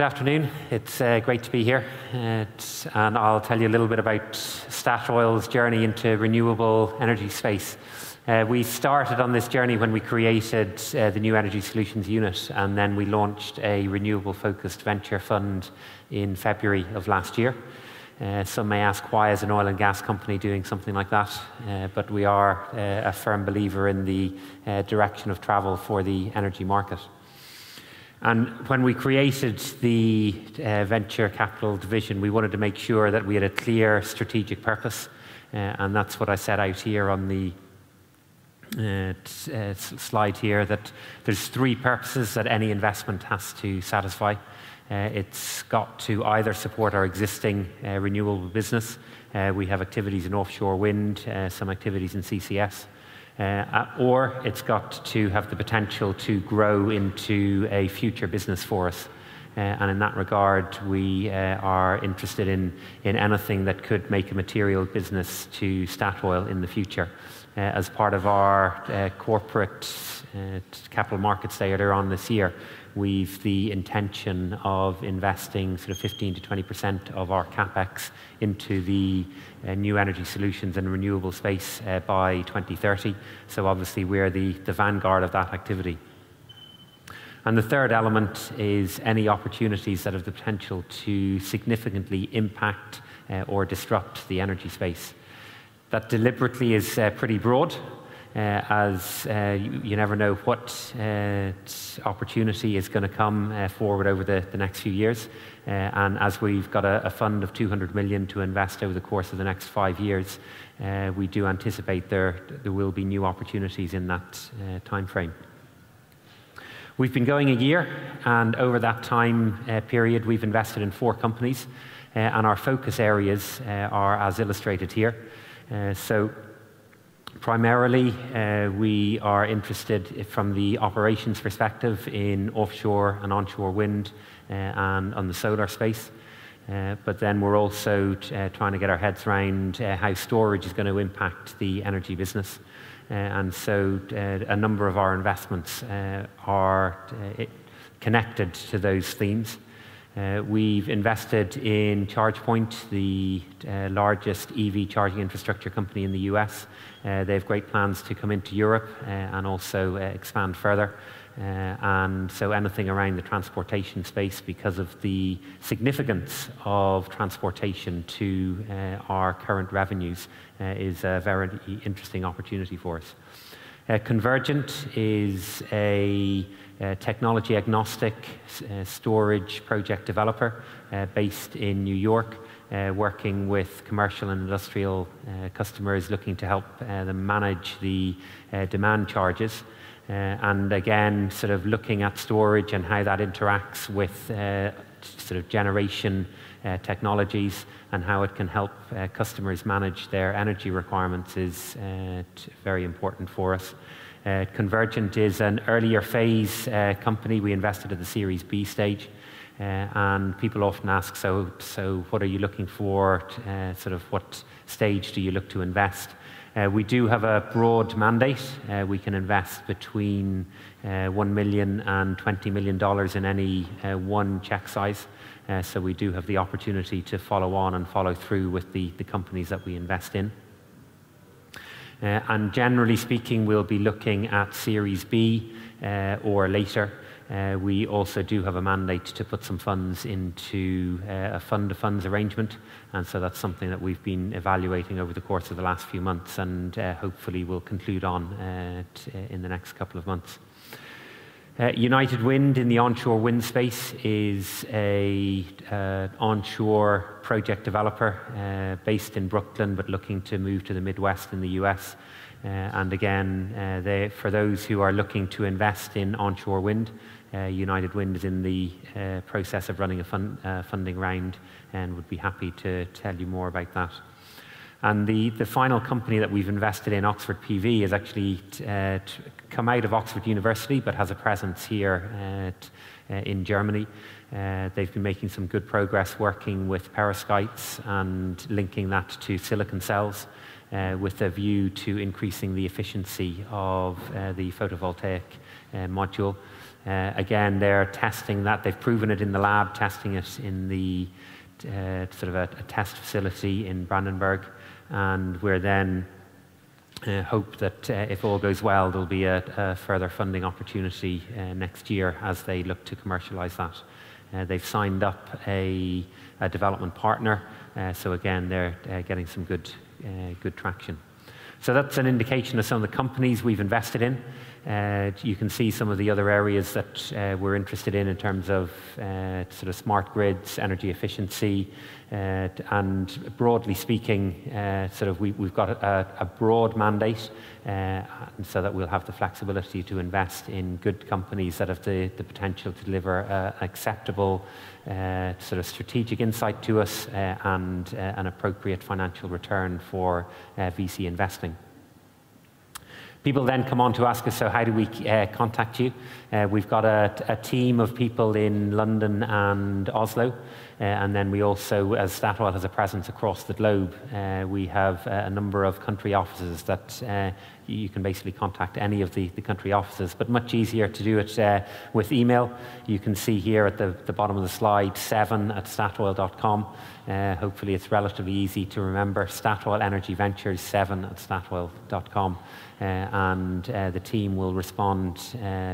Good afternoon. It's great to be here, and I'll tell you a little bit about Statoil's journey into renewable energy space. We started on this journey when we created the New Energy Solutions unit, and then we launched a renewable-focused venture fund in February of last year. Some may ask, why is an oil and gas company doing something like that? But we are a firm believer in the direction of travel for the energy market. And when we created the venture capital division, we wanted to make sure that we had a clear strategic purpose, and that's what I set out here on the slide here, that there's three purposes that any investment has to satisfy. It's got to either support our existing renewable business. We have activities in offshore wind, some activities in CCS. Or it's got to have the potential to grow into a future business for us. And in that regard, we are interested in anything that could make a material business to Statoil in the future. As part of our corporate capital markets day earlier on this year, we've the intention of investing sort of 15 to 20% of our capex into the new energy solutions and renewable space by 2030. So obviously we're the vanguard of that activity. And the third element is any opportunities that have the potential to significantly impact or disrupt the energy space. That deliberately is pretty broad, as you never know what opportunity is going to come forward over the next few years. And as we've got a fund of 200 million to invest over the course of the next 5 years, we do anticipate there will be new opportunities in that time frame. We've been going a year, and over that time period, we've invested in 4 companies, and our focus areas are as illustrated here. So primarily, we are interested from the operations perspective in offshore and onshore wind and on the solar space. But then we're also trying to get our heads around how storage is going to impact the energy business. And so a number of our investments are connected to those themes. We've invested in ChargePoint, the largest EV charging infrastructure company in the US. They have great plans to come into Europe and also expand further. And so anything around the transportation space, because of the significance of transportation to our current revenues, is a very interesting opportunity for us. Convergence is a technology agnostic storage project developer based in New York, working with commercial and industrial customers looking to help them manage the demand charges. And again, sort of looking at storage and how that interacts with sort of generation technologies and how it can help customers manage their energy requirements is very important for us. Convergent is an earlier phase company. We invested at the Series B stage. And people often ask, so what are you looking for? Sort of what stage do you look to invest? We do have a broad mandate. We can invest between $1 million and $20 million in any one check size. So we do have the opportunity to follow on and follow through with the companies that we invest in. And generally speaking, we'll be looking at Series B or later. We also do have a mandate to put some funds into a fund-to-funds arrangement, and so that's something that we've been evaluating over the course of the last few months, and hopefully will conclude on in the next couple of months. United Wind in the onshore wind space is a onshore project developer based in Brooklyn, but looking to move to the Midwest in the US. And again, for those who are looking to invest in onshore wind, United Wind is in the process of running a funding round and would be happy to tell you more about that. And the final company that we've invested in, Oxford PV, is actually come out of Oxford University but has a presence here in Germany. They've been making some good progress working with perovskites and linking that to silicon cells. with a view to increasing the efficiency of the photovoltaic module. Again, they're testing that. They've proven it in the lab, testing it in the sort of a test facility in Brandenburg, and we're then hope that if all goes well, there'll be a further funding opportunity next year as they look to commercialize that. They've signed up a development partner, so again, they're getting some good traction. So that's an indication of some of the companies we've invested in. You can see some of the other areas that we're interested in terms of sort of smart grids, energy efficiency, and broadly speaking, sort of we've got a broad mandate, so that we'll have the flexibility to invest in good companies that have the potential to deliver an acceptable sort of strategic insight to us and an appropriate financial return for VC investing. People then come on to ask us, so how do we contact you? We've got a team of people in London and Oslo, and then we also, as Statoil has a presence across the globe, we have a number of country offices that you can basically contact any of the country offices, but much easier to do it with email. You can see here at the bottom of the slide, 7@statoil.com. Hopefully it's relatively easy to remember. Statoil Energy Ventures, 7@statoil.com. And the team will respond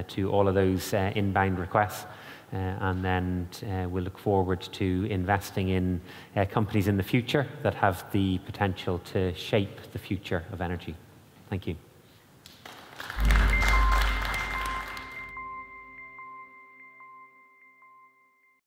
to all of those inbound requests, and then we'll look forward to investing in companies in the future that have the potential to shape the future of energy. Thank you.